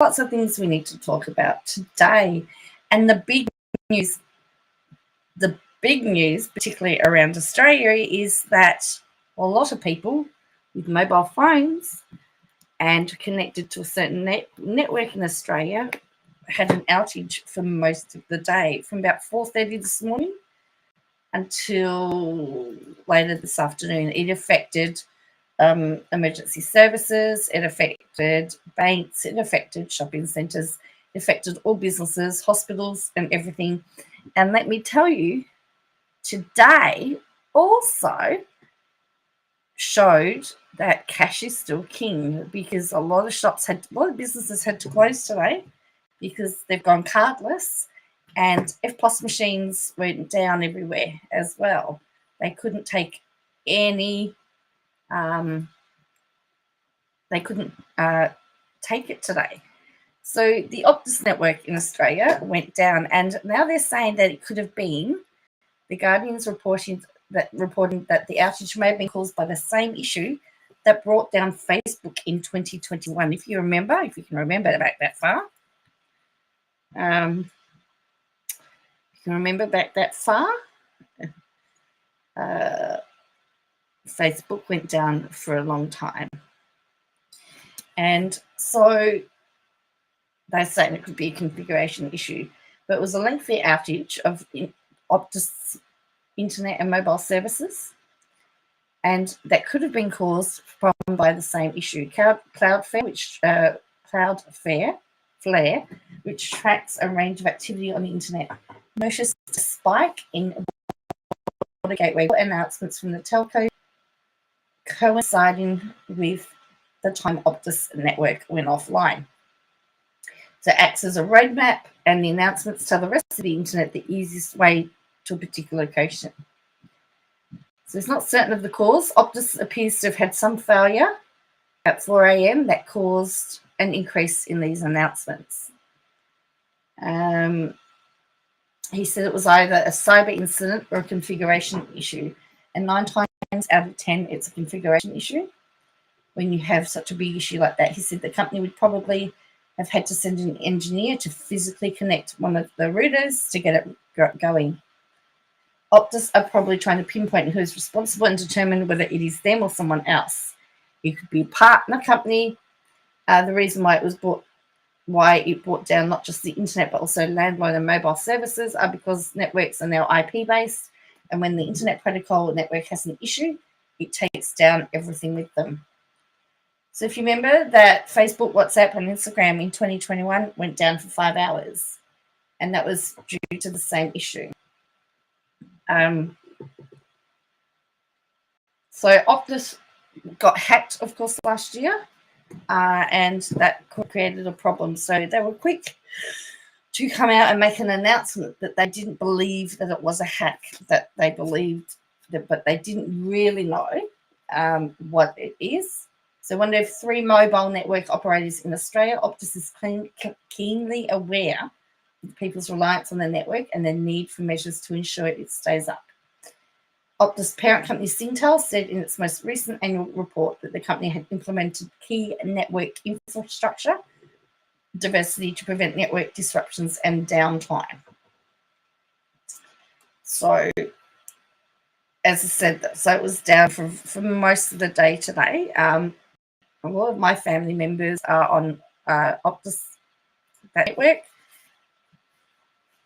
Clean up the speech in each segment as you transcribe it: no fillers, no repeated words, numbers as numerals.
lots of things we need to talk about today. And the big news, particularly around Australia, is that a lot of people with mobile phones and connected to a certain network in Australia had an outage for most of the day, from about 4:30 this morning until later this afternoon. It affected emergency services, it affected banks, it affected shopping centres, it affected all businesses, hospitals and everything. And let me tell you, today also showed that cash is still king, because a lot of businesses had to close today because they've gone cardless, and FPOS machines went down everywhere as well. They couldn't take any, take it today. So the Optus network in Australia went down, and now they're saying that it could have been, the Guardian's reporting that the outage may have been caused by the same issue that brought down Facebook in 2021. If you can remember back that far. Facebook went down for a long time. And so they're saying it could be a configuration issue, but it was a lengthy outage of Optus internet and mobile services, and that could have been caused by the same issue. Cloudflare, which tracks a range of activity on the internet, noticed a spike in water gateway announcements from the telco, coinciding with the time Optus network went offline. So it acts as a roadmap, and the announcements tell the rest of the internet the easiest way to a particular location. So it's not certain of the cause. Optus appears to have had some failure at 4 a.m. that caused an increase in these announcements. He said it was either a cyber incident or a configuration issue, and 9 times out of 10 it's a configuration issue. When you have such a big issue like that, he said the company would probably have had to send an engineer to physically connect one of the routers to get it going. Optus are probably trying to pinpoint who is responsible and determine whether it is them or someone else. It could be a partner company. The reason why it brought down not just the internet but also landline and mobile services are because networks are now IP based, and when the internet protocol network has an issue, it takes down everything with them. So if you remember that Facebook, WhatsApp and Instagram in 2021 went down for 5 hours, and that was due to the same issue. So Optus got hacked, of course, last year, and that created a problem. So they were quick to come out and make an announcement that they didn't believe that it was a hack, that they believed that, but they didn't really know what it is. So one of 3 mobile network operators in Australia, Optus is keenly aware of people's reliance on the network and their need for measures to ensure it stays up. Optus parent company Singtel said in its most recent annual report that the company had implemented key network infrastructure diversity to prevent network disruptions and downtime. So, as I said, so it was down for most of the day today. A lot of my family members are on Optus network,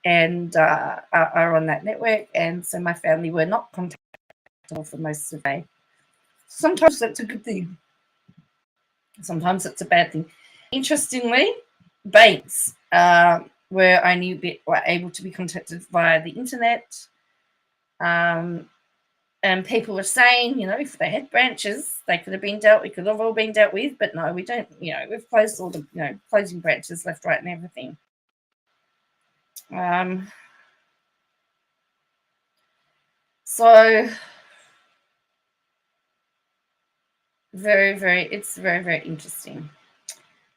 and are on that network, and so my family were not contactable for most of the day. Sometimes that's a good thing. Sometimes it's a bad thing. Interestingly, banks were able to be contacted via the internet, and people were saying, if they had branches, they could have all been dealt with, but no, we don't. We've closed all the, closing branches left, right, and everything. So it's very, very interesting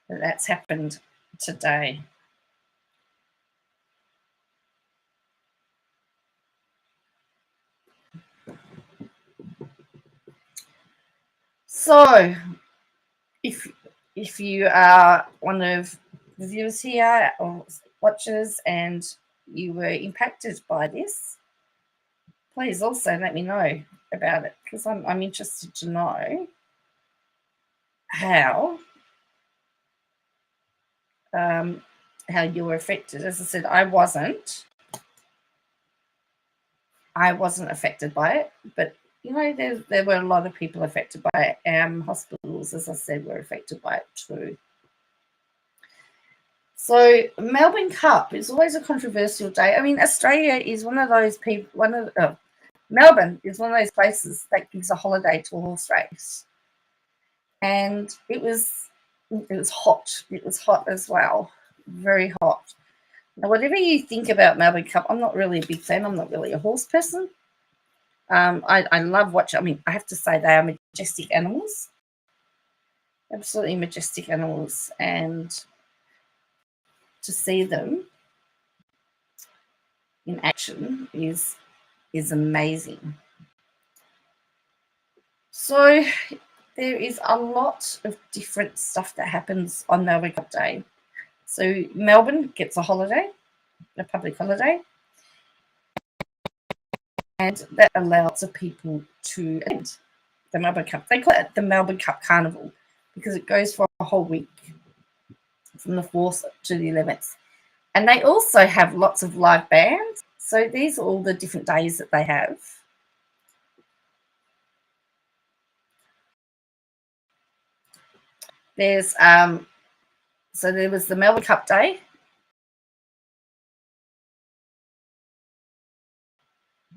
that that's happened today. So if you are one of viewers here or watchers and you were impacted by this, please also let me know about it, because I'm interested to know how you were affected. As I said, I wasn't affected by it, but you know, there were a lot of people affected by it. Hospitals, as I said, were affected by it too. So Melbourne Cup is always a controversial day. I mean, Australia is one of those people. Melbourne is one of those places that gives a holiday to a horse race, and it was hot. It was hot as well, very hot. Now, whatever you think about Melbourne Cup, I'm not really a big fan. I'm not really a horse person. I love watching. I mean, I have to say they are majestic animals, absolutely majestic animals, and to see them in action is amazing. So there is a lot of different stuff that happens on Melbourne Cup Day. So Melbourne gets a holiday, a public holiday, and that allows lots of people to attend the Melbourne Cup. They call it the Melbourne Cup Carnival because it goes for a whole week from the 4th to the 11th. And they also have lots of live bands. So these are all the different days that they have. There's so there was the Melbourne Cup Day.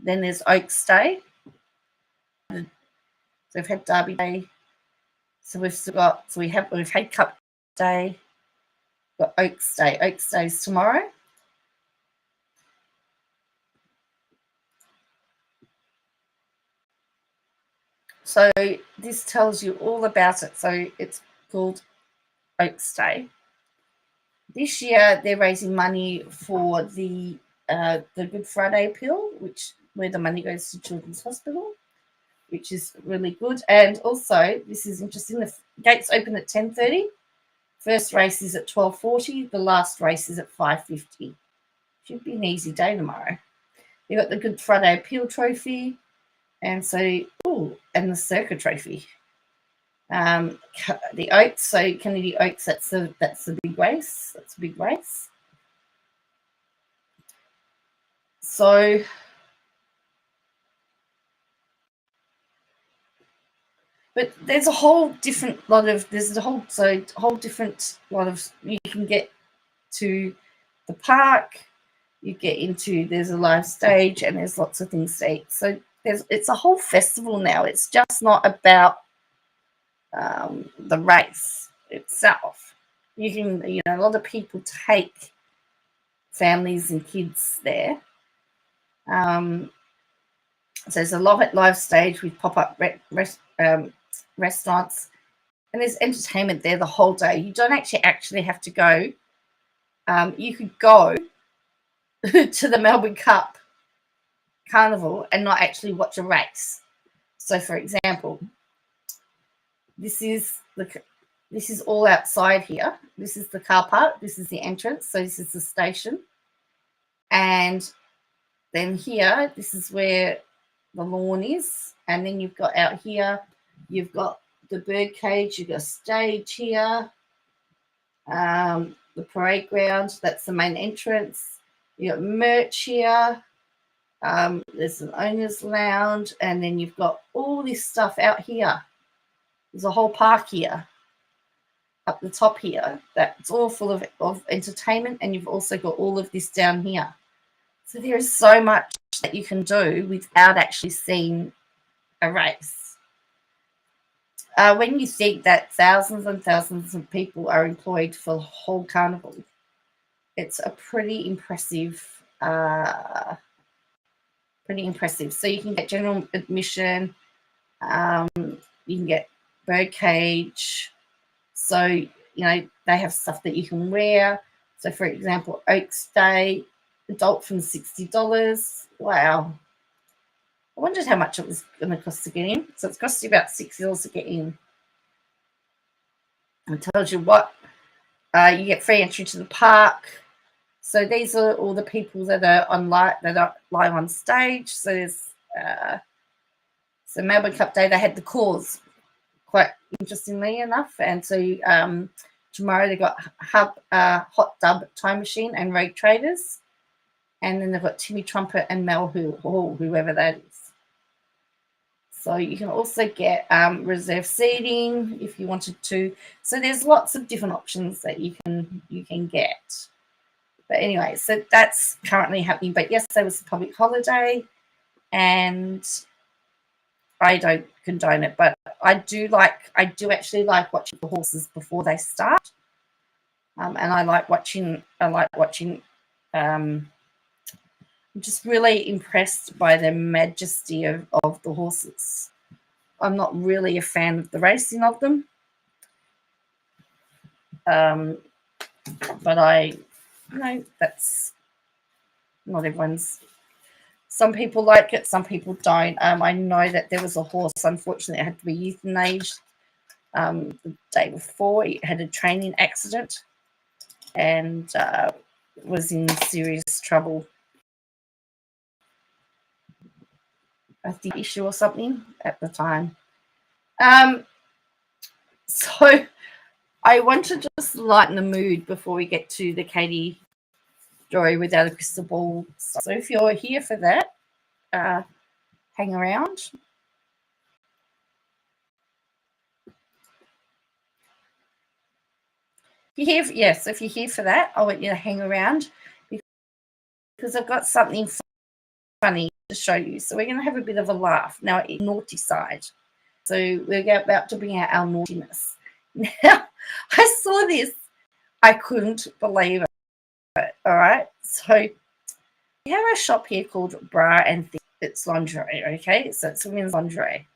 Then there's Oaks Day. So we've had Derby Day. So we've had Cup Day. We've got Oaks Day. Oaks Day is tomorrow. So this tells you all about it. So it's called Oaks Day. This year they're raising money for the Good Friday appeal, where the money goes to Children's Hospital, which is really good. And also, this is interesting, the gates open at 10:30. First race is at 12:40. The last race is at 5:50. Should be an easy day tomorrow. You've got the Good Friday appeal trophy, and and the Circa trophy. The Oaks, so Kennedy Oaks, that's the big race. That's a big race. So but there's a whole different lot of you can get to the park, you get into, there's a live stage, and there's lots of things to eat. So it's a whole festival now. It's just not about the race itself. You can, a lot of people take families and kids there. So there's a live stage with pop-up restaurants, and there's entertainment there the whole day. You don't actually have to go. You could go to the Melbourne Cup Carnival and not actually watch a race. So, for example, this is all outside here. This is the car park. This is the entrance. So this is the station. And then here, this is where the lawn is. And then you've got out here, you've got the bird cage. You've got a stage here. The parade ground. That's the main entrance. You've got merch here. There's an owner's lounge. And then you've got all this stuff out here. There's a whole park here, up the top here, that's all full of entertainment, and you've also got all of this down here. So there is so much that you can do without actually seeing a race. When you think that thousands and thousands of people are employed for the whole carnival, it's a pretty impressive. So you can get general admission, you can get birdcage. So, they have stuff that you can wear. So, for example, Oaks Day, adult from $60. Wow. I wondered how much it was going to cost to get in. So, it's cost you about $60 to get in. It tells you what You get free entry to the park. So these are all the people that are live on stage. So there's so Melbourne Cup Day, they had the cause, quite interestingly enough. And so tomorrow they got Hot Dub Time Machine and Rogue Traders. And then they've got Timmy Trumpet and Mel Hall, whoever that is. So you can also get reserve seating if you wanted to. So there's lots of different options that you can get. But anyway, so that's currently happening. But yesterday was a public holiday, and I don't condone it. But I do actually like watching the horses before they start, and I like watching. I'm just really impressed by the majesty of the horses. I'm not really a fan of the racing of them. But that's not everyone's. Some people like it, some people don't. I know that there was a horse, unfortunately, it had to be euthanized the day before. It had a training accident and was in serious trouble. I think issue or something at the time. So I want to just lighten the mood before we get to the Katie story without a crystal ball. So if you're here for that, hang around. If you're here for that, I want you to hang around because I've got something funny to show you. So we're going to have a bit of a laugh. Now, it's naughty side. So we're about to bring out our naughtiness. Now, I saw this. I couldn't believe it. All right. So we have a shop here called Bra and Things. It's lingerie, okay? So it's women's lingerie.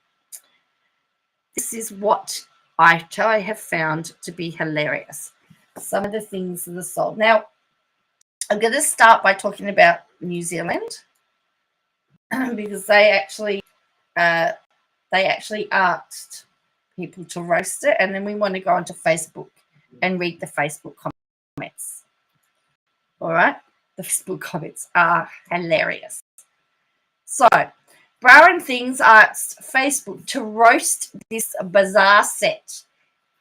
This is what I have found to be hilarious. Some of the things that are sold. Now, I'm going to start by talking about New Zealand because they actually asked people to roast it, and then we want to go onto Facebook and read the Facebook comments. All right? The Facebook comments are hilarious. So, Bra and Things asked Facebook to roast this bizarre set,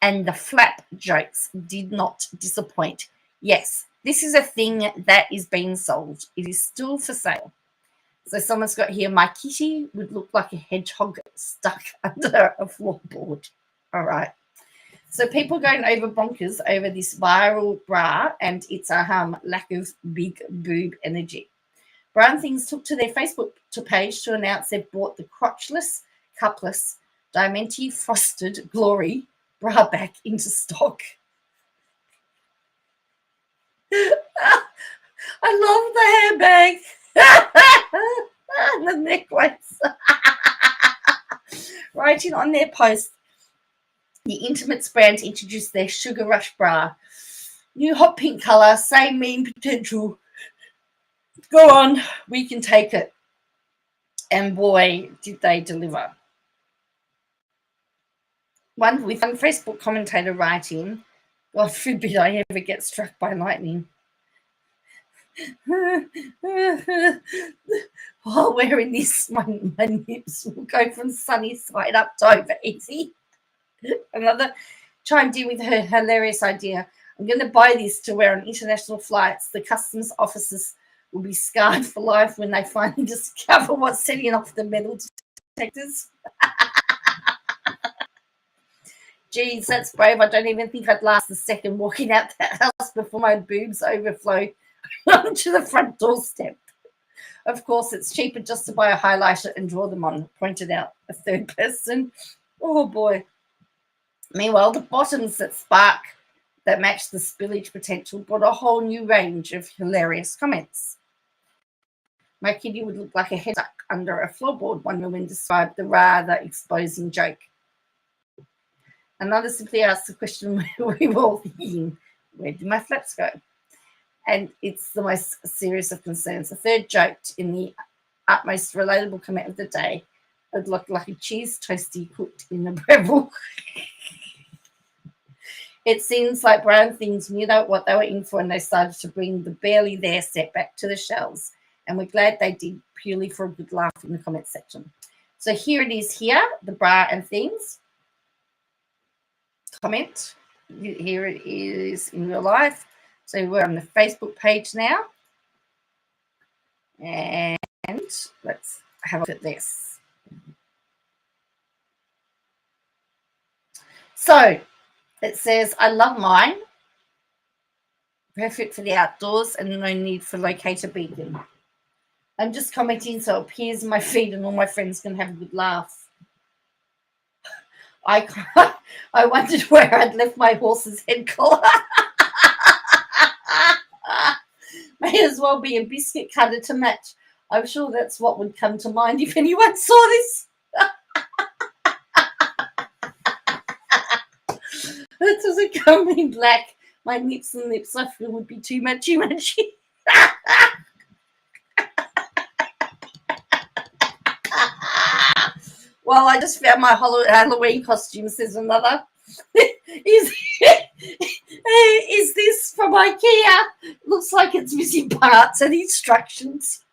and the flap jokes did not disappoint. Yes, this is a thing that is being sold. It is still for sale. So someone's got here, my kitty would look like a hedgehog stuck under a floorboard. All right. So people going over bonkers over this viral bra and its lack of big boob energy. Bra and Things took to their Facebook page to announce they've brought the crotchless, cupless, Diamante Frosted Glory bra back into stock. I love the handbag and the necklace. Writing on their post, the Intimates brand introduced their Sugar Rush bra. New hot pink colour, same mean potential. Go on, we can take it. And boy, did they deliver. One Facebook commentator writing, God forbid I ever get struck by lightning. While wearing this, my nips will go from sunny side up to over easy. Another chimed in with her hilarious idea. I'm going to buy this to wear on international flights. The customs officers will be scarred for life when they finally discover what's setting off the metal detectors. Geez, that's brave. I don't even think I'd last a second walking out that house before my boobs overflow onto the front doorstep. Of course, it's cheaper just to buy a highlighter and draw them on, pointed out a third person. Oh, boy. Meanwhile, the bottoms that match the spillage potential brought a whole new range of hilarious comments. My kitty would look like a head stuck under a floorboard, one woman described the rather exposing joke. Another simply asked the question we were all thinking, where did my flaps go? And it's the most serious of concerns. The third joked in the utmost relatable comment of the day, it looked like a cheese toastie cooked in a Breville. It seems like brown things knew what they were in for, and they started to bring the barely there set back to the shelves. And we're glad they did, purely for a good laugh in the comment section. So here it is here, the bra and things. Comment. Here it is in real life. So we're on the Facebook page now. And let's have a look at this. So it says, I love mine. Perfect for the outdoors and no need for locator beacon. I'm just commenting so it appears in my feed and all my friends can have a good laugh. I wondered where I'd left my horse's head collar. May as well be a biscuit cutter to match. I'm sure that's what would come to mind if anyone saw this. That doesn't come in black. My nips and lips, I feel, would be too matchy. Well, I just found my Halloween costume, says another. Is this from IKEA? Looks like it's missing parts and instructions.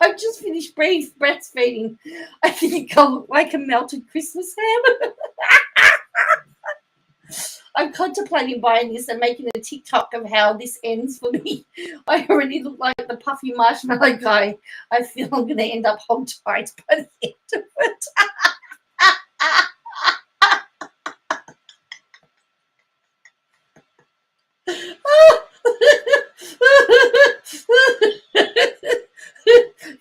I've just finished breastfeeding. I think I'll look like a melted Christmas ham. I'm contemplating buying this and making a TikTok of how this ends for me. I already look like the puffy marshmallow guy. I feel I'm going to end up hogtied by the end of it.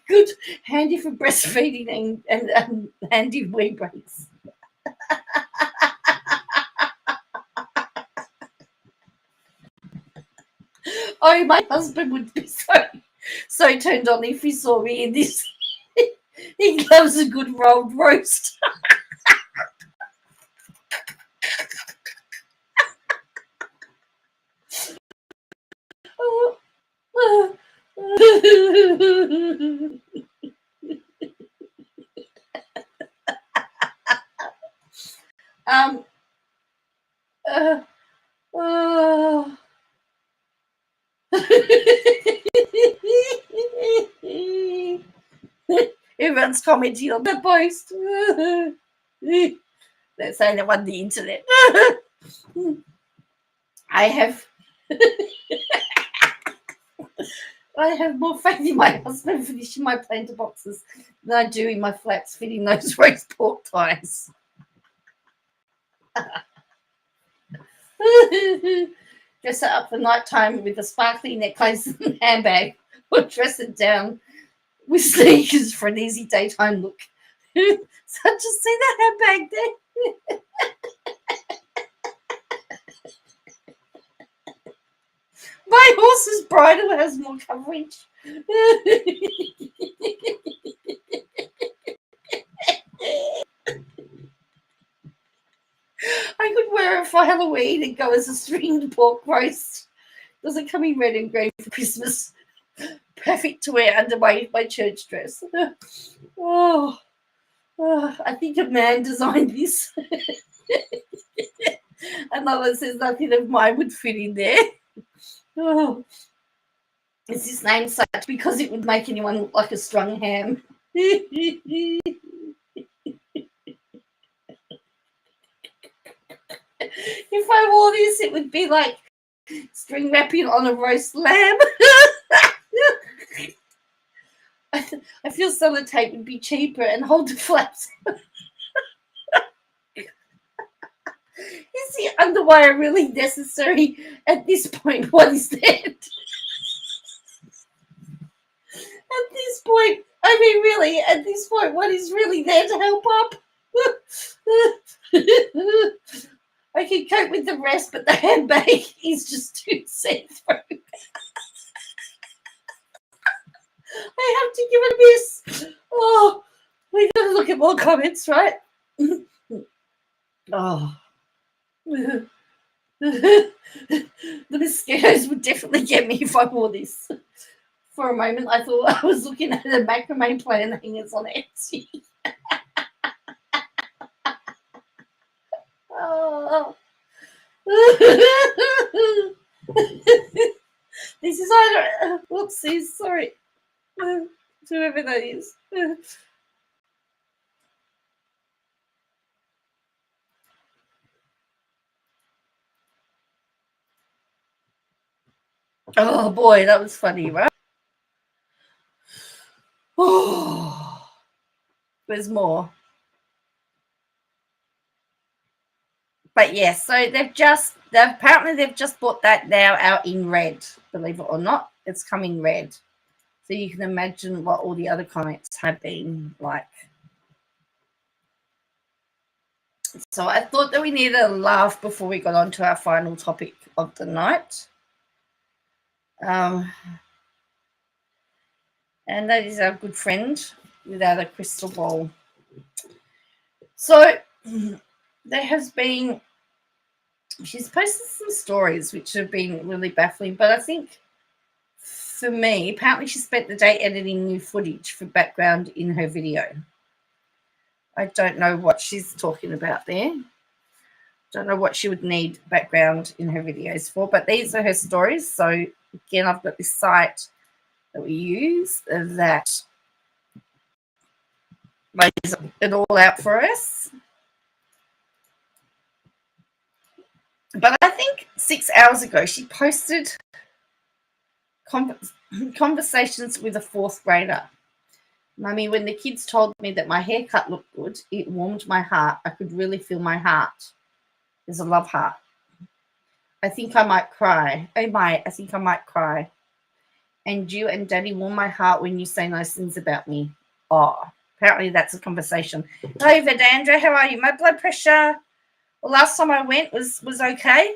Good, handy for breastfeeding and handy wee breaks. Oh, my husband would be so turned on if he saw me in this. He loves a good rolled roast. Everyone's commenting on the post. They're saying they want the internet. I have more faith in my husband finishing my planter boxes than I do in my flats fitting those roast pork ties. Dress it up for night time with a sparkly necklace and handbag, or dress it down with sneakers for an easy daytime look. So just see the handbag there. My horse's bridle has more coverage. I could wear it for Halloween and go as a stringed pork roast. Doesn't come in red and green for Christmas. Perfect to wear under my church dress. Oh, I think a man designed this. Another says nothing of mine would fit in there. Oh, is this name such because it would make anyone look like a strung ham? If I wore this, it would be like string wrapping on a roast lamb. I feel sellotape would be cheaper and hold the flaps. Is the underwire really necessary at this point? What is that? At this point, I mean, really, at this point, what is really there to help up? I can cope with the rest, but the handbag is just too see-through. I have to give it a miss. Oh, we got to look at more comments, right? Oh. The mosquitoes would definitely get me if I wore this. For a moment, I thought I was looking at the macrame plant hangers on Etsy. Oh. This is either. Whoopsies, sorry. Whoever that is. Oh boy, that was funny, right? Oh, there's more. But yes, so they've just bought that now out in red, believe it or not. It's coming red. So you can imagine what all the other comments have been like. So I thought that we needed a laugh before we got on to our final topic of the night. And that is our good friend without a crystal ball. So there has been, she's posted some stories which have been really baffling, but I think for me, apparently she spent the day editing new footage for background in her video. I don't know what she's talking about there. Don't know what she would need background in her videos for, but these are her stories. So again, I've got this site that we use that lays it all out for us. But I think 6 hours ago, she posted conversations with a fourth grader. Mummy, when the kids told me that my haircut looked good, it warmed my heart. I could really feel my heart. There's a love heart. I think I might cry. Oh my, I think I might cry. And you and Daddy warm my heart when you say nice things about me. Oh, apparently that's a conversation. Hello, Vedandra, how are you? My blood pressure, well, last time I went was okay.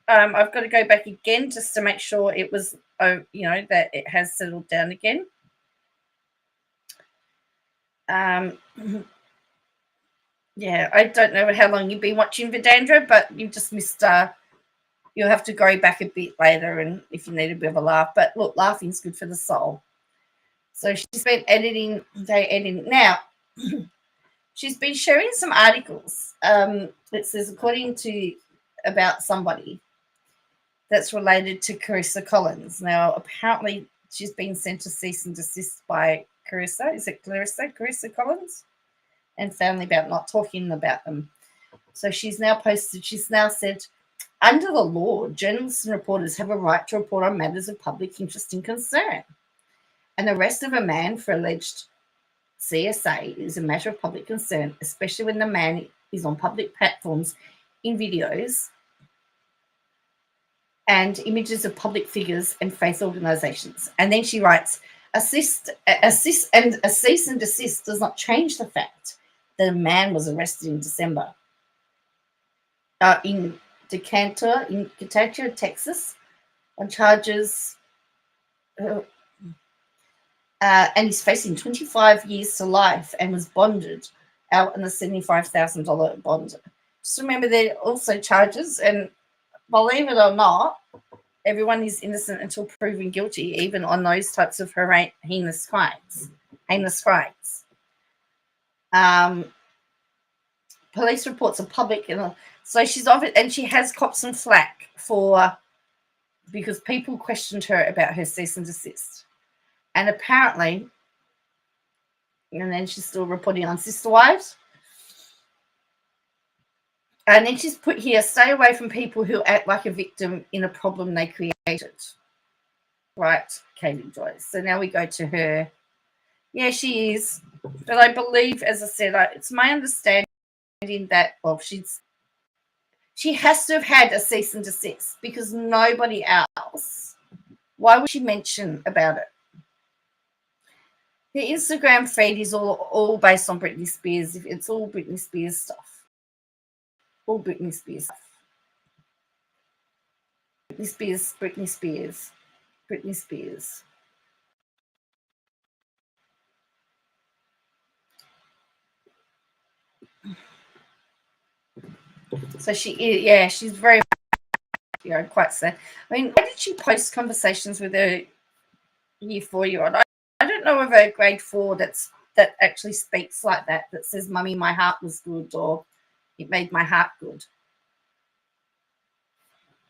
I've got to go back again just to make sure it was, that it has settled down again. Yeah, I don't know how long you've been watching Vedandra, but you've just missed. You'll have to go back a bit later, and if you need a bit of a laugh. But look, laughing's good for the soul. So she's been editing. Now. She's been sharing some articles. It says according to about somebody that's related to Carissa Collins. Now, apparently, she's been sent to cease and desist by Carissa. Is it Carissa Collins? And family about not talking about them. So she's now said, under the law, journalists and reporters have a right to report on matters of public interest and concern. An arrest of a man for alleged CSA is a matter of public concern, especially when the man is on public platforms in videos and images of public figures and faith organisations. And then she writes, a cease and desist does not change the fact that a man was arrested in December in Decatur, Texas, on charges, and he's facing 25 years to life and was bonded out on a $75,000 bond. Just remember, there are also charges, and believe it or not, everyone is innocent until proven guilty, even on those types of heinous crimes. Police reports are public, and so she's offered, and she has copped some flack because people questioned her about her cease and desist, and apparently, and then she's still reporting on Sister Wives, and then she's put here: stay away from people who act like a victim in a problem they created. Right, Katie Joyce. So now we go to her. Yeah, she is, but I believe, as I said, it's my understanding that she has to have had a cease and desist because nobody else. Why would she mention about it? Her Instagram feed is all based on Britney Spears. It's all Britney Spears stuff. All Britney Spears stuff. Britney Spears. So she's very, quite sad. I mean, why did she post conversations with her year 4-year-old? I don't know of a grade 4 that actually speaks like that says, Mummy, my heart was good, or it made my heart good.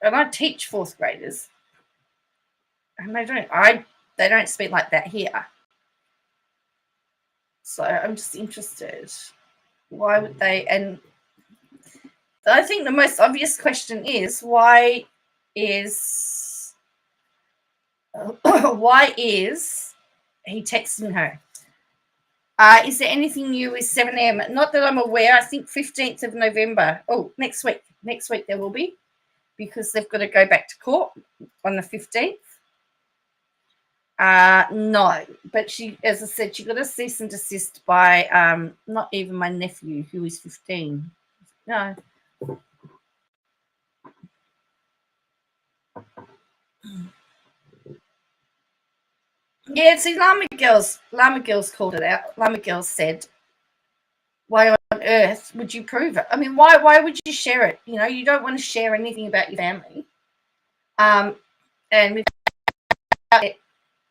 and I teach fourth graders, and they don't speak like that here. So I'm just interested. Why would they? And I think the most obvious question is why is he texting her? Is there anything new with 7M? Not that I'm aware. I think 15th of November. Oh, next week. Next week there will be, because they've got to go back to court on the 15th. No, but she, as I said, she got a cease and desist by not even my nephew, who is 15. No. Yeah, see, Llama Girls called it out. Llama Girls said, why on earth would you prove it? I mean, why would you share it? You know, you don't want to share anything about your family. And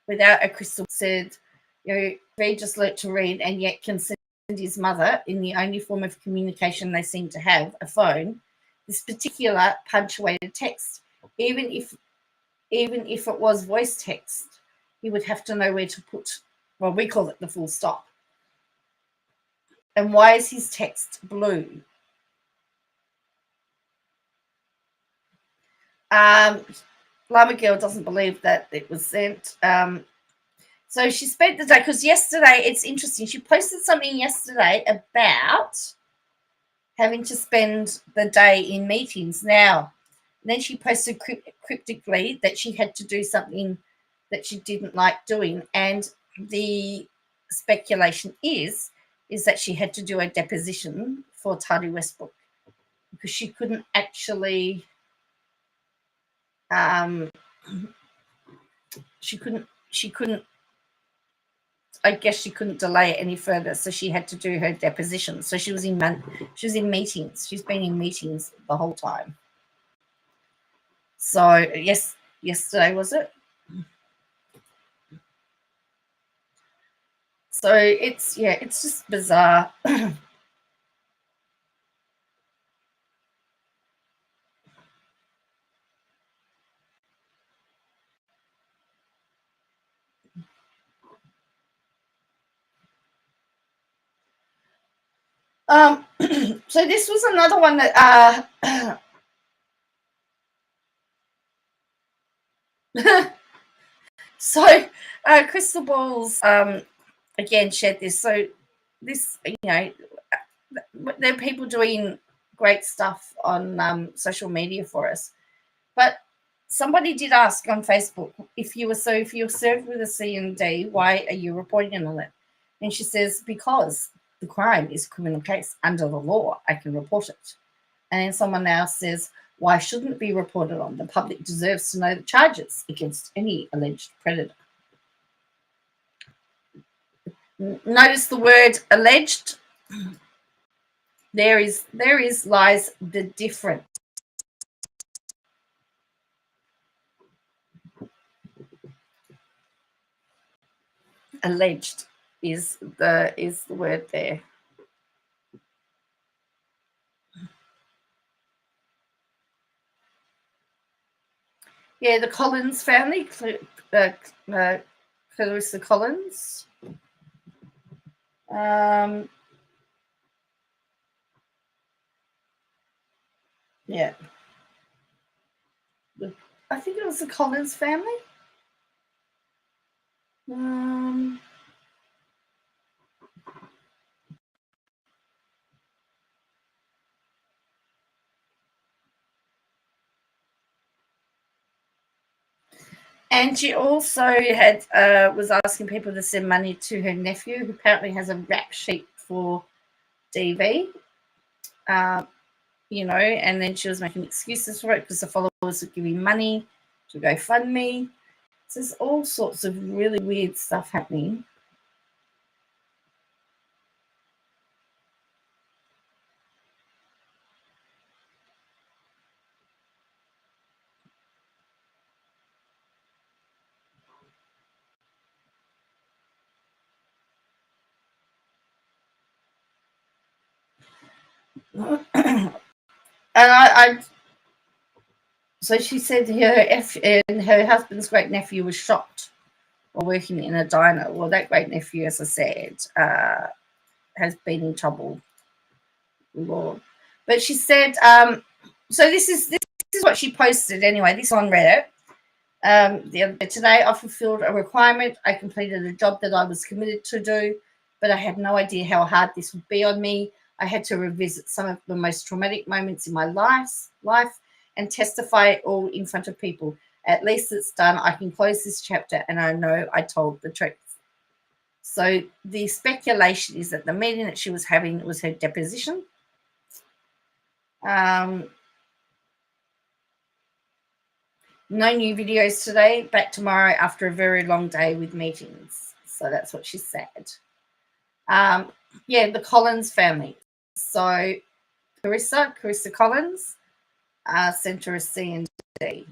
without a crystal said, you know, they just learnt to read and yet can send his mother, in the only form of communication they seem to have, a phone, this particular punctuated text. Even if it was voice text, he would have to know where to put, well, we call it the full stop. And why is his text blue? Llama Girl doesn't believe that it was sent. So she spent the day, because yesterday, it's interesting, she posted something yesterday about having to spend the day in meetings. Now, then she posted cryptically that she had to do something that she didn't like doing. And the speculation is that she had to do a deposition for Tati Westbrook, because she couldn't actually, she couldn't, I guess she couldn't delay it any further, so she had to do her deposition. So she was in meetings. She's been in meetings the whole time. So yes, yesterday was it? So it's just bizarre. So this was another one that so Crystal Balls again shared this. So this, you know, there are people doing great stuff on social media for us, but somebody did ask on Facebook, if you're served with a C&D, why are you reporting on it? And she says, because the crime is a criminal case. Under the law, I can report it. And then someone else says, why shouldn't it be reported on? The public deserves to know the charges against any alleged predator. Notice the word alleged. There lies the difference. Alleged is the word there. Yeah, the Collins family, Clarissa Collins. Yeah. I think it was the Collins family. And she also had was asking people to send money to her nephew, who apparently has a rap sheet for DV. You know, and then she was making excuses for it because the followers were giving money to GoFundMe. So there's all sorts of really weird stuff happening. And So she said her husband's great nephew was shot while working in a diner. Well, that great nephew, as I said, has been in trouble. Lord. But she said, so this is what she posted anyway. This on Reddit. The other day, today I fulfilled a requirement. I completed a job that I was committed to do, but I had no idea how hard this would be on me. I had to revisit some of the most traumatic moments in my life and testify it all in front of people. At least it's done. I can close this chapter and I know I told the truth. So the speculation is that the meeting that she was having was her deposition. No new videos today, back tomorrow after a very long day with meetings. So that's what she said. Yeah, the Collins family. So Carissa Collins, sent her a C and D.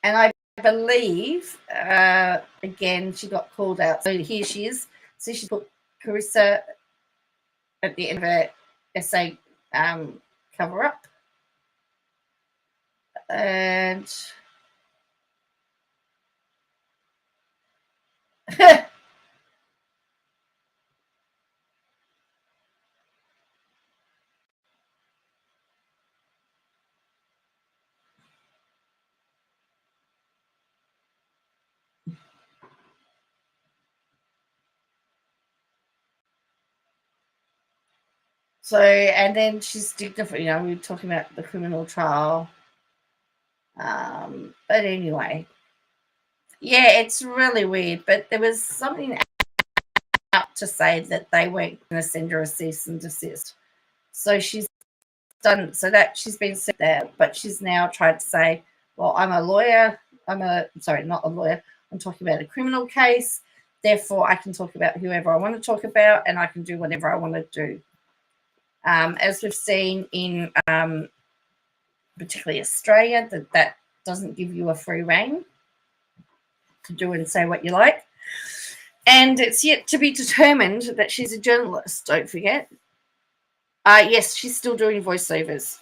And I believe, again, she got called out. So here she is. So she put Carissa at the end of her essay cover up. And so, and then she's dignified, we were talking about the criminal trial. But anyway, yeah, it's really weird. But there was something out to say that they weren't going to send her a cease and desist. So she's done, so that she's been sent there, but she's now tried to say, well, I'm a lawyer. Sorry, not a lawyer. I'm talking about a criminal case. Therefore, I can talk about whoever I want to talk about and I can do whatever I want to do. As we've seen in particularly Australia, that doesn't give you a free rein to do and say what you like. And it's yet to be determined that she's a journalist, don't forget. Yes, she's still doing voiceovers.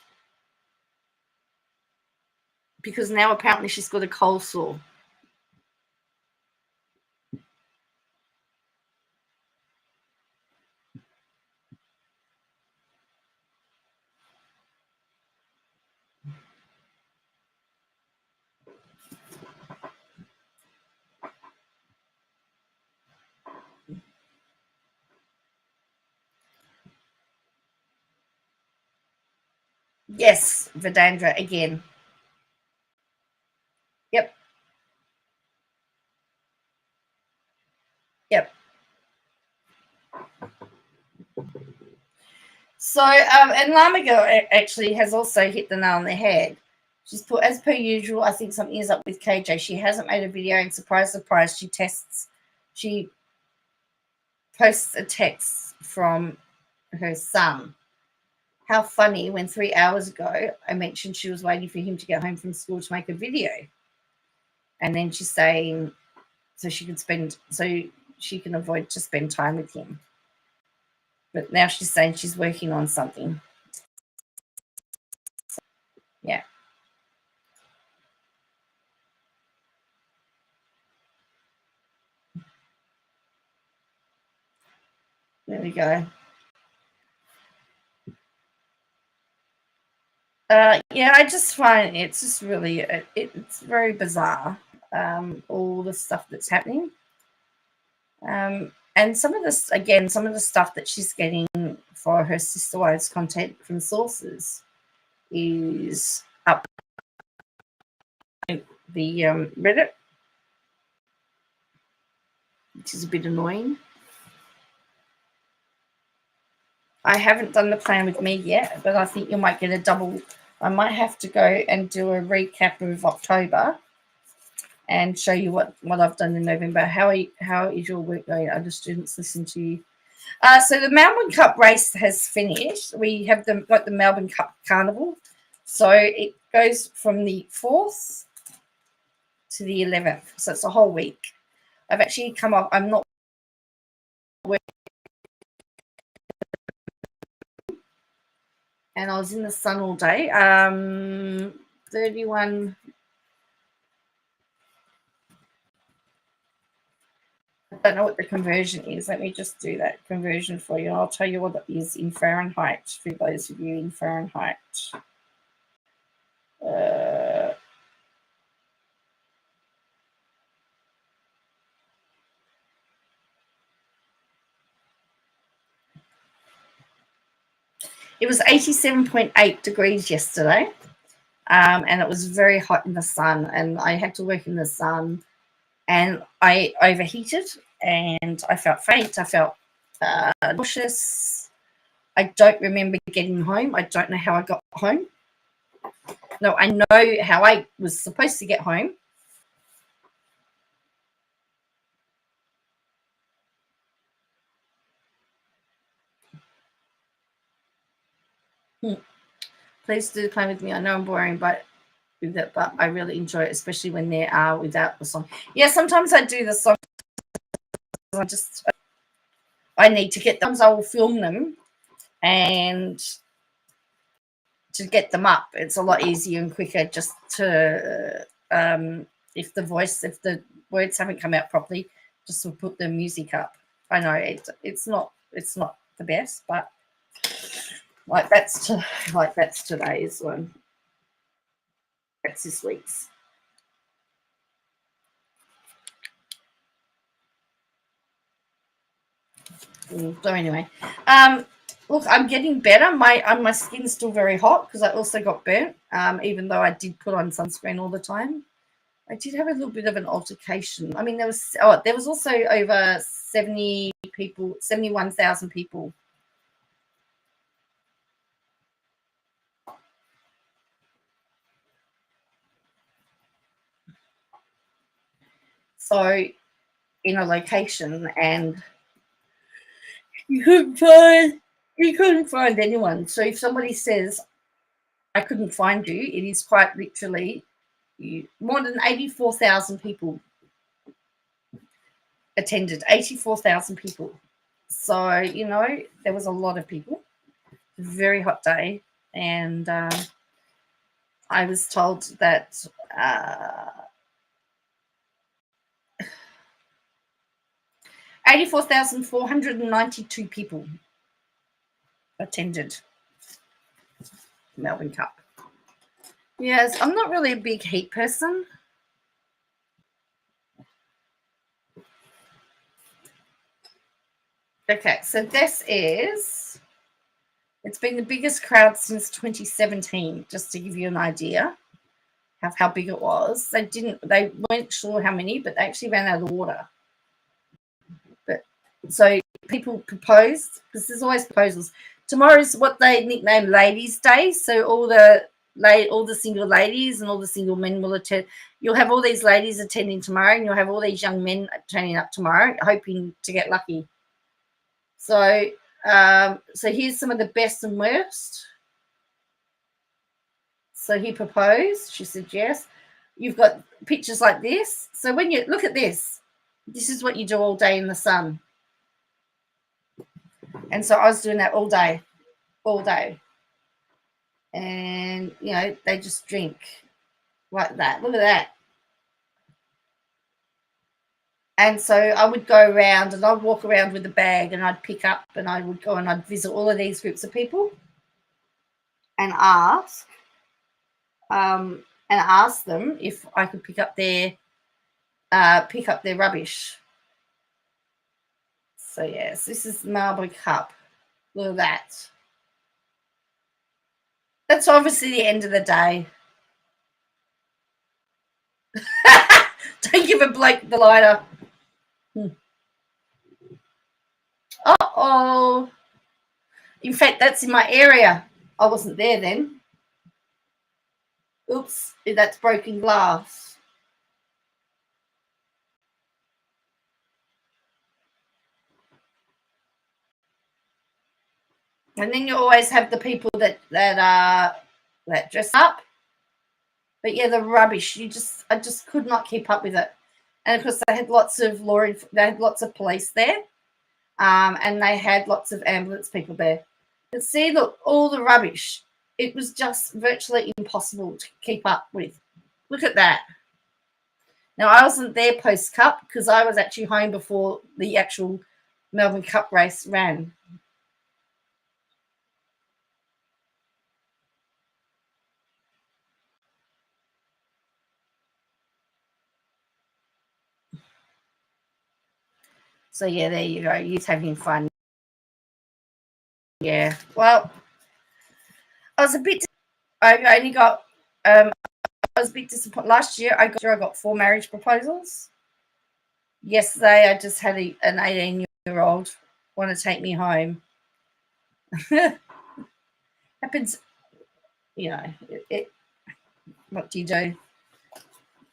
Because now apparently she's got a cold sore. Yes, Vedandra again. Yep. Yep. So, and Lamago actually has also hit the nail on the head. She's put, as per usual, I think something is up with KJ. She hasn't made a video, and surprise, surprise, she posts a text from her son. How funny, when 3 hours ago I mentioned she was waiting for him to get home from school to make a video. And then she's saying so she can avoid to spend time with him. But now she's saying she's working on something. Yeah. There we go. Yeah, I just find it's just really, it's very bizarre, all the stuff that's happening. And some of the stuff that she's getting for her sister wives content from sources is up the Reddit, which is a bit annoying. I haven't done the plan with me yet, but I think you might get a double. I might have to go and do a recap of October and show you what I've done in November. How is your work going? Other students listen to you. So the Melbourne Cup race has finished. We have got the Melbourne Cup Carnival. So it goes from the 4th to the 11th. So it's a whole week. I've actually come up. I'm not working and I was in the sun all day. 31. I don't know what the conversion is. Let me just do that conversion for you. I'll tell you what it is in Fahrenheit for those of you in Fahrenheit. It was 87.8 degrees yesterday, and it was very hot in the sun, and I had to work in the sun, and I overheated, and I felt faint. I felt nauseous. I don't remember getting home. I don't know how I got home. No, I know how I was supposed to get home. Please do play with me. I know I'm boring, but I really enjoy it, especially when they are without the song. Yeah, sometimes I do the song. I need to get them. Sometimes I will film them, and to get them up, it's a lot easier and quicker just to if the words haven't come out properly, just to put the music up. I know it's not the best, but that's today's one. That's this week's. So anyway, look, I'm getting better. My skin's still very hot because I also got burnt. Even though I did put on sunscreen all the time, I did have a little bit of an altercation. I mean, there was also over 71,000 people. So in a location, and you couldn't find anyone. So if somebody says, I couldn't find you, it is quite literally more than 84,000 people attended. 84,000 people. So, there was a lot of people. Very hot day. And I was told that 84,492 people attended the Melbourne Cup. Yes, I'm not really a big heat person. Okay, so it's been the biggest crowd since 2017, just to give you an idea of how big it was. They weren't sure how many, but they actually ran out of water. But so people proposed, because there's always proposals. Tomorrow's what they nickname Ladies' Day, so all the single ladies and all the single men will attend. You'll have all these ladies attending tomorrow, and you'll have all these young men turning up tomorrow, hoping to get lucky. So, here's some of the best and worst. So he proposed. She said yes. You've got pictures like this. So when you look at this, this is what you do all day in the sun. And so I was doing that all day. And, they just drink like that. Look at that. And so I would go around, and I'd walk around with a bag, and I'd pick up, and I would go and I'd visit all of these groups of people and ask them if I could pick up their rubbish. So yes, this is the Melbourne Cup. Look at that. That's obviously the end of the day. Don't give a bloke the lighter. Uh-oh. In fact, that's in my area. I wasn't there then. Oops, that's broken glass. And then you always have the people that dress up. But yeah, the rubbish, I just could not keep up with it. And of course, they had lots of police there, and they had lots of ambulance people there. But see, look, all the rubbish. it was just virtually impossible to keep up with. Look at that. Now, I wasn't there post-Cup because I was actually home before the actual Melbourne Cup race ran. So, yeah, there you go. You're having fun. Yeah. Well, I was a bit – I only got I was a bit disappointed. Last year, I got 4 marriage proposals. Yesterday, I just had an 18-year-old want to take me home. Happens, you know, what do you do?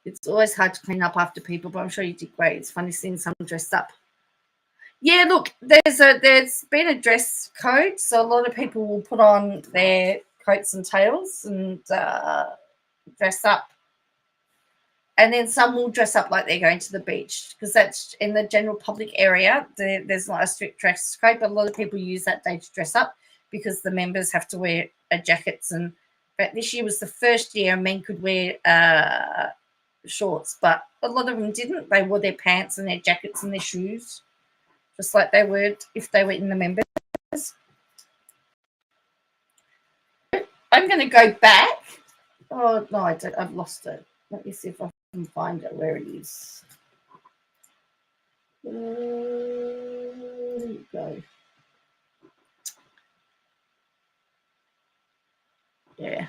It's always hard to clean up after people, but I'm sure you did great. It's funny seeing someone dressed up. Yeah, look, there's been a dress code, so a lot of people will put on their coats and tails and dress up. And then some will dress up like they're going to the beach because that's in the general public area. There's not a strict dress code, but a lot of people use that day to dress up because the members have to wear jackets. But this year was the first year men could wear shorts, but a lot of them didn't. They wore their pants and their jackets and their shoes, just like they would if they were in the members. I'm going to go back. Oh, no, I've lost it. Let me see if I can find it where it is. There you go. Yeah.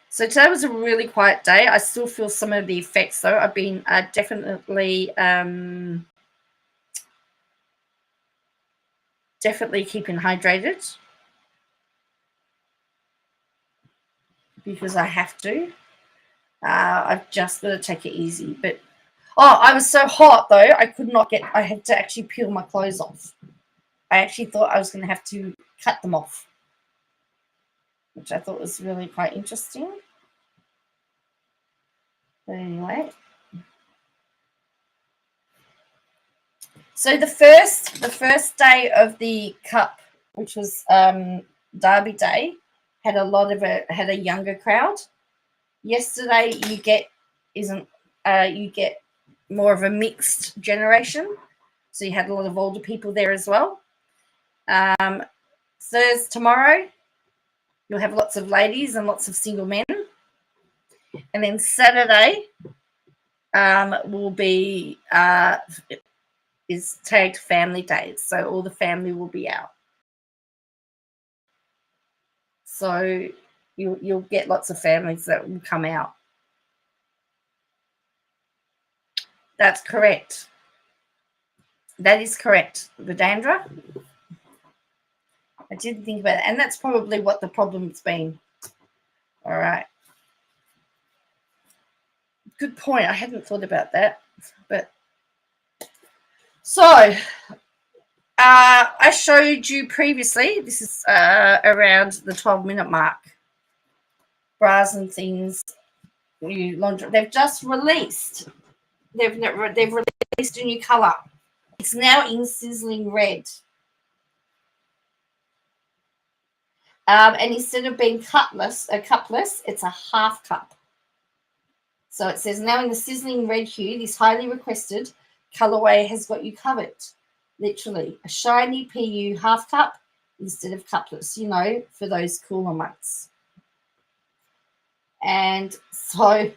So today was a really quiet day. I still feel some of the effects, though. I've been definitely keeping hydrated because I have to. I've just got to take it easy. But I was so hot though. I had to actually peel my clothes off. I actually thought I was going to have to cut them off, which I thought was really quite interesting. But anyway, so the first day of the Cup, which was Derby Day, had a younger crowd. Yesterday, you get more of a mixed generation, so you had a lot of older people there as well. Thursday, tomorrow, you'll have lots of ladies and lots of single men, and then Saturday will be is tagged family days, so all the family will be out. So you'll get lots of families that will come out. That's correct. That is correct, Vidandra. I didn't think about it, and that's probably what the problem's been. All right. Good point. I hadn't thought about that, but so I showed you previously. This is around the 12-minute mark. Bras and things. New laundry. They've just released. They've released a new color. It's now in sizzling red. And instead of being cupless, it's a half cup. So it says, now in the sizzling red hue, this highly requested colorway has got you covered. Literally, a shiny PU half cup instead of cupless, for those cooler months. And so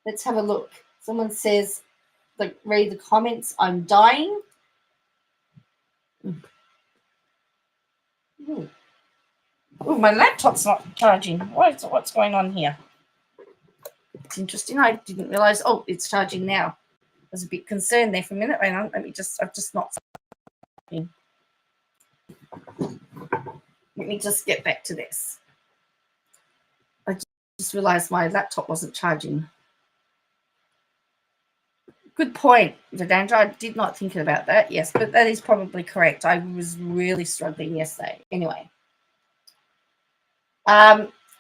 let's have a look. Someone says, read the comments, I'm dying. Oh, my laptop's not charging. What's going on here? It's interesting. I didn't realize. Oh, it's charging now. I was a bit concerned there for a minute. Hang on. I've just not. Let me just get back to this. I just realized my laptop wasn't charging. Good point, Vidandra. I did not think about that. Yes, but that is probably correct. I was really struggling yesterday. Anyway.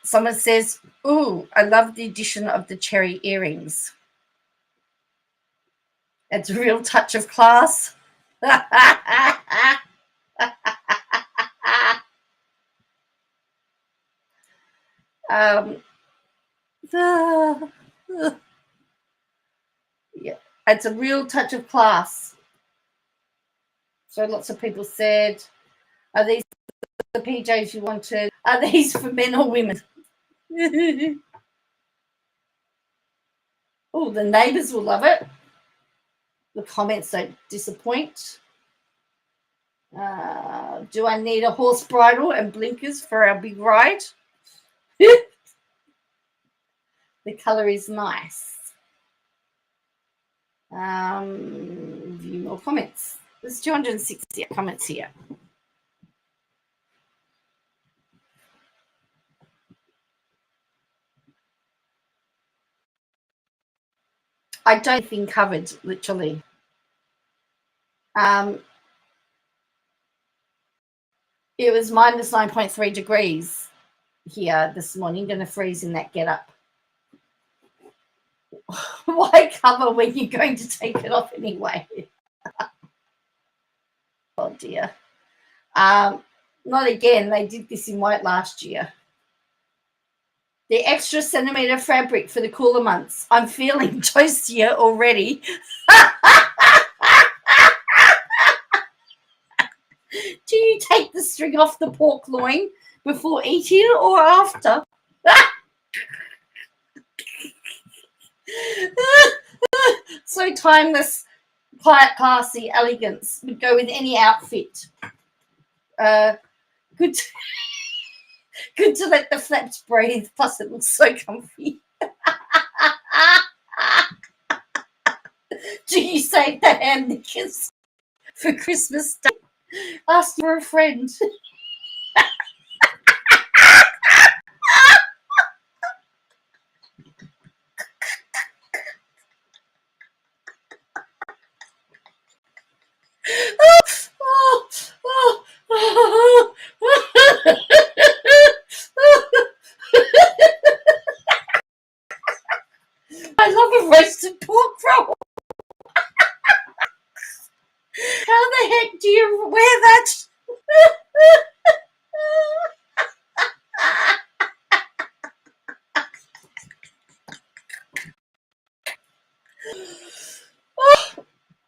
Someone says, ooh, I love the addition of the cherry earrings. It's a real touch of class. Yeah, it's a real touch of class. So lots of people said, are these the PJs you wanted? Are these for men or women? Oh, the neighbours will love it. The comments don't disappoint. Do I need a horse bridle and blinkers for our big ride? The colour is nice. View more comments. There's 260 comments here. I don't think covered, literally. It was minus 9.3 degrees here this morning. Going to freeze in that get up. Why cover when you're going to take it off anyway? Oh dear. Not again. They did this in white last year. The extra centimetre fabric for the cooler months. I'm feeling toastier already. Do you take the string off the pork loin before eating or after? So timeless, quiet, classy, elegance would go with any outfit. Good to let the flaps breathe. Plus, it looks so comfy. Do you save the hand knickers for Christmas Day? Ask for a friend. I love a roasted pork roll. How the heck do you wear that?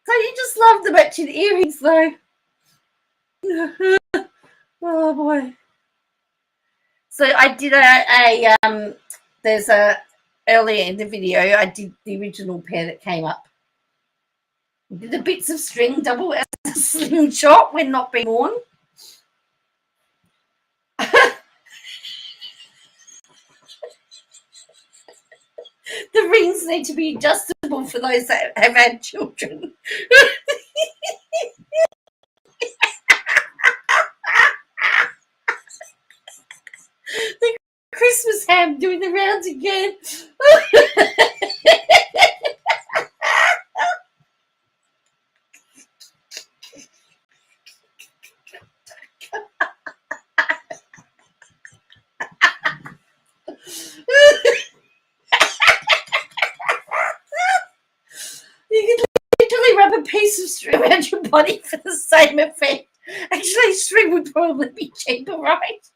So you just love the matching earrings, though. Oh boy. So I did there's a earlier in the video I did the original pair that came up. Did the bits of string double as a slingshot when not being worn? The rings need to be adjustable for those that have had children. The Christmas ham doing the rounds again. You can literally wrap a piece of string around your body for the same effect. Actually, string would probably be cheaper, right?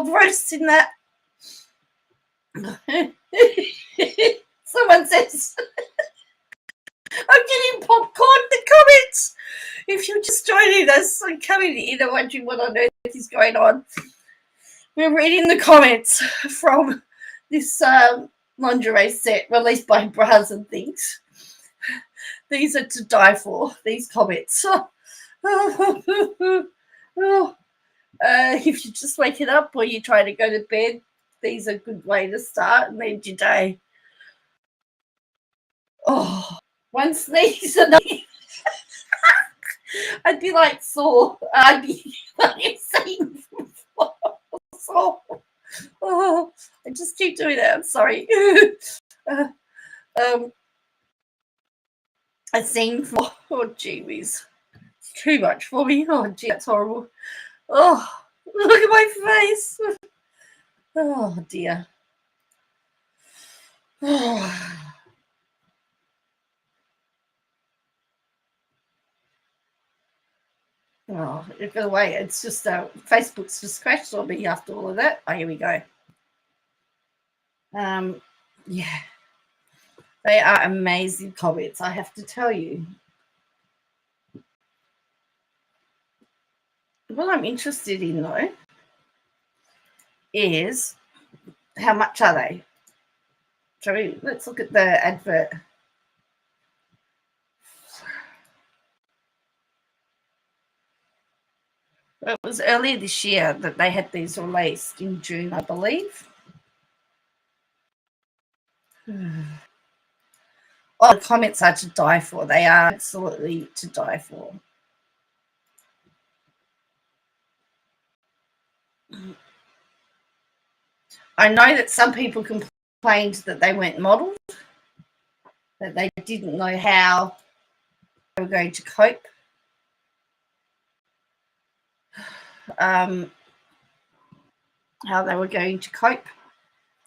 Roast in that. Someone says I'm getting popcorn in the comments. If you're just joining us and coming in and wondering what on earth is going on, we're reading the comments from this lingerie set released by Bras and Things. These are to die for, these comments. If you're just waking up or you're trying to go to bed, these are a good way to start and end your day. Oh, one sneeze and I'd be like sore. I'd be like seen sore. Oh, I just keep doing that. I'm sorry. A scene for jeebies. It's too much for me. Oh gee, that's horrible. Oh, look at my face. Oh dear. Oh, it got away. It's just Facebook's just crashed on me after all of that. Oh, here we go. Yeah. They are amazing comments, I have to tell you. What I'm interested in, though, is how much are they? Let's look at the advert. It was earlier this year that they had these released in June, I believe. Oh, the comments are to die for. They are absolutely to die for. I know that some people complained that they weren't modelled, that they didn't know how they were going to cope. How they were going to cope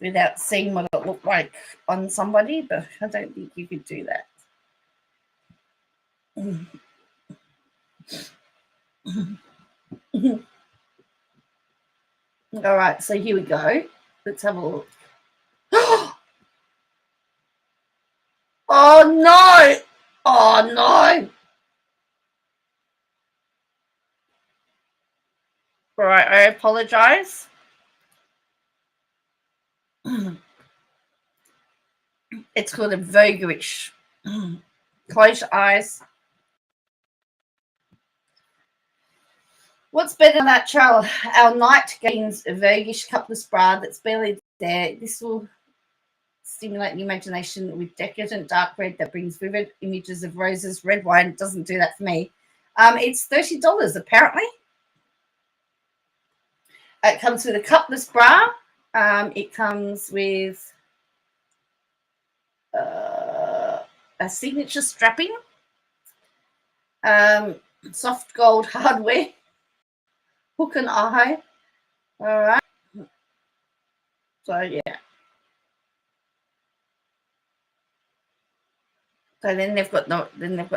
without seeing what it looked like on somebody, but I don't think you could do that. All right, so here we go. Let's have a look. Oh no! Oh no! All right, I apologize. It's called a Vogerish. Close your eyes. What's better than that, Charles? Our night gains a Vogish cupless bra that's barely there. This will stimulate the imagination with decadent dark red that brings vivid images of roses. Red wine doesn't do that for me. It's $30 apparently. It comes with a cupless bra. It comes with a signature strapping, soft gold hardware, hook and eye. All right. So yeah. So then they've got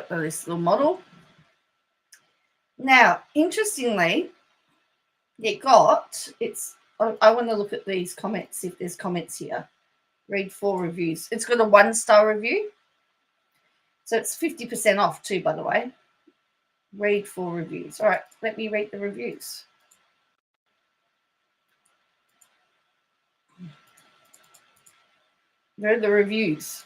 this little model. Now, interestingly, I want to look at these comments, if there's comments here. Read 4 reviews. It's got a 1-star review. So it's 50% off too, by the way. Read 4 reviews. All right, let me read the reviews. Where are the reviews?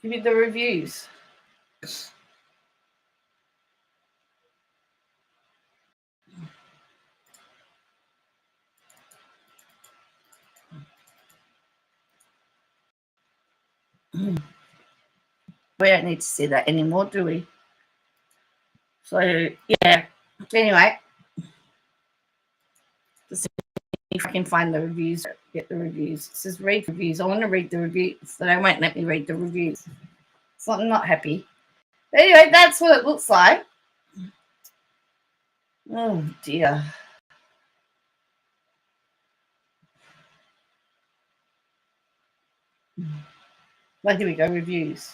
Give me the reviews. We don't need to see that anymore, do we? So, yeah. Anyway, just if I can find the reviews, get the reviews. It says read reviews. I want to read the reviews, so they won't let me read the reviews. So I'm not happy. But anyway, that's what it looks like. Oh, dear. Well, here we go, reviews.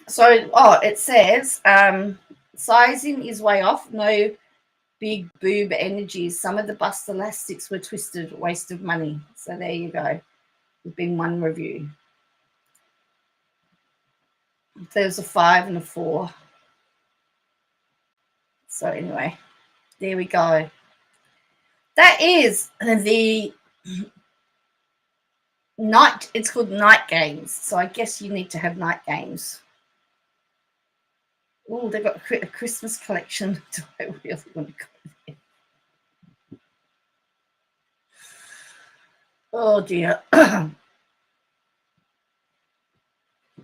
So, it says sizing is way off. No big boob energies. Some of the bust elastics were twisted. Waste of money. So there you go. There's been one review. There's a 5 and a 4. So anyway, there we go. That is the It's called night games. So I guess you need to have night games. Oh, they've got a Christmas collection. Do I really want to go there? Oh dear.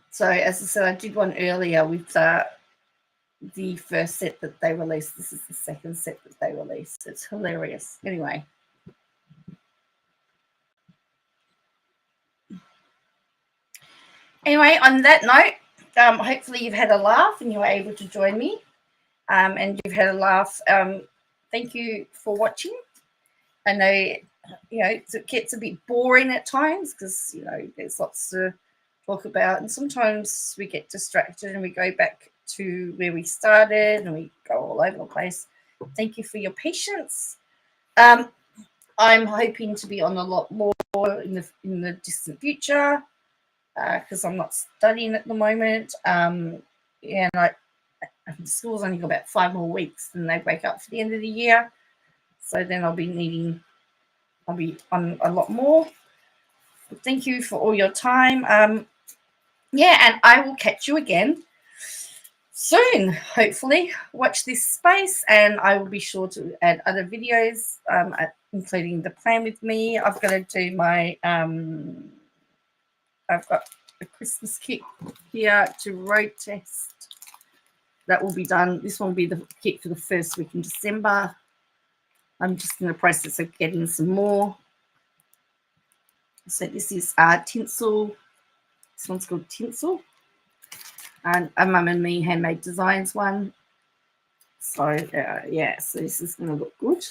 So as I said, I did one earlier with the first set that they released. This is the second set that they released. It's hilarious. Anyway. Anyway, on that note, hopefully you've had a laugh and you were able to join me. And you've had a laugh. Thank you for watching. I know, it gets a bit boring at times because, there's lots to talk about. And sometimes we get distracted and we go back to where we started and we go all over the place. Thank you for your patience. I'm hoping to be on a lot more in the distant future because I'm not studying at the moment. And school's only got about 5 more weeks, then they break up for the end of the year. So then I'll be on a lot more. But thank you for all your time. And I will catch you again soon, hopefully. Watch this space, and I will be sure to add other videos, including the plan with me. I've got to do my, I've got a Christmas kit here to road test. That will be done. This one will be the kit for the first week in December. I'm just in the process of getting some more. So this is tinsel. This one's called Tinsel. And a Mum and Me Handmade Designs one. So, so this is going to look good.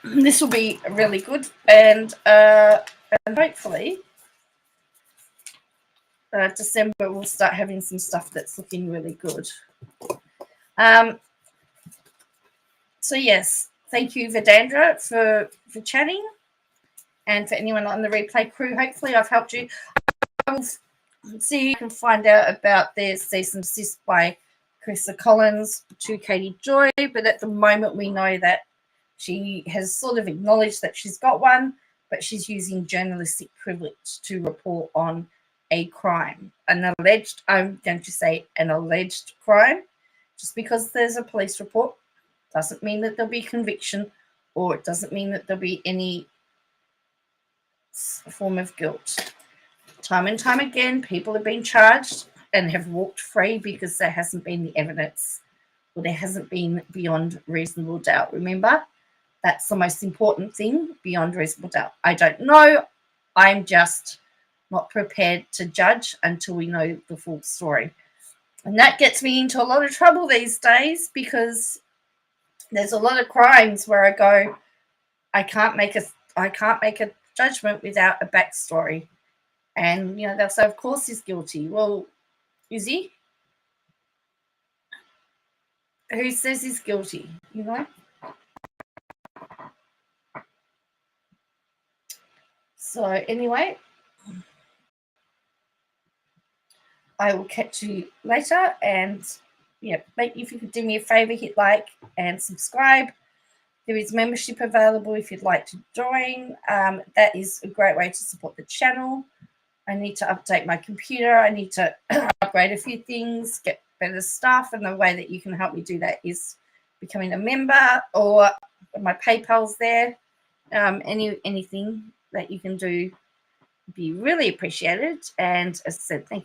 This will be really good. And hopefully December we'll start having some stuff that's looking really good. So yes, thank you, Vedandra, for chatting, and for anyone on the replay crew. Hopefully I've helped you. I will see if you can find out about their cease and desist by Carissa Collins to Katie Joy, but at the moment we know that she has sort of acknowledged that she's got one, but she's using journalistic privilege to report on a crime, an alleged, I'm going to say an alleged crime. Just because there's a police report doesn't mean that there'll be conviction, or it doesn't mean that there'll be any form of guilt. Time and time again, people have been charged and have walked free because there hasn't been the evidence, or there hasn't been beyond reasonable doubt. Remember, that's the most important thing, beyond reasonable doubt. I don't know. I'm just not prepared to judge until we know the full story. And that gets me into a lot of trouble these days because there's a lot of crimes where I go, I can't make a judgment without a backstory. And they'll say, of course he's guilty. Well, is he? Who says he's guilty? So anyway, I will catch you later, and if you could do me a favor, hit like and subscribe. There is membership available if you'd like to join. That is a great way to support the channel. I need to update my computer. I need to upgrade a few things, get better stuff, and the way that you can help me do that is becoming a member, or my PayPal's there. Anything that you can do would be really appreciated. And as I said, thank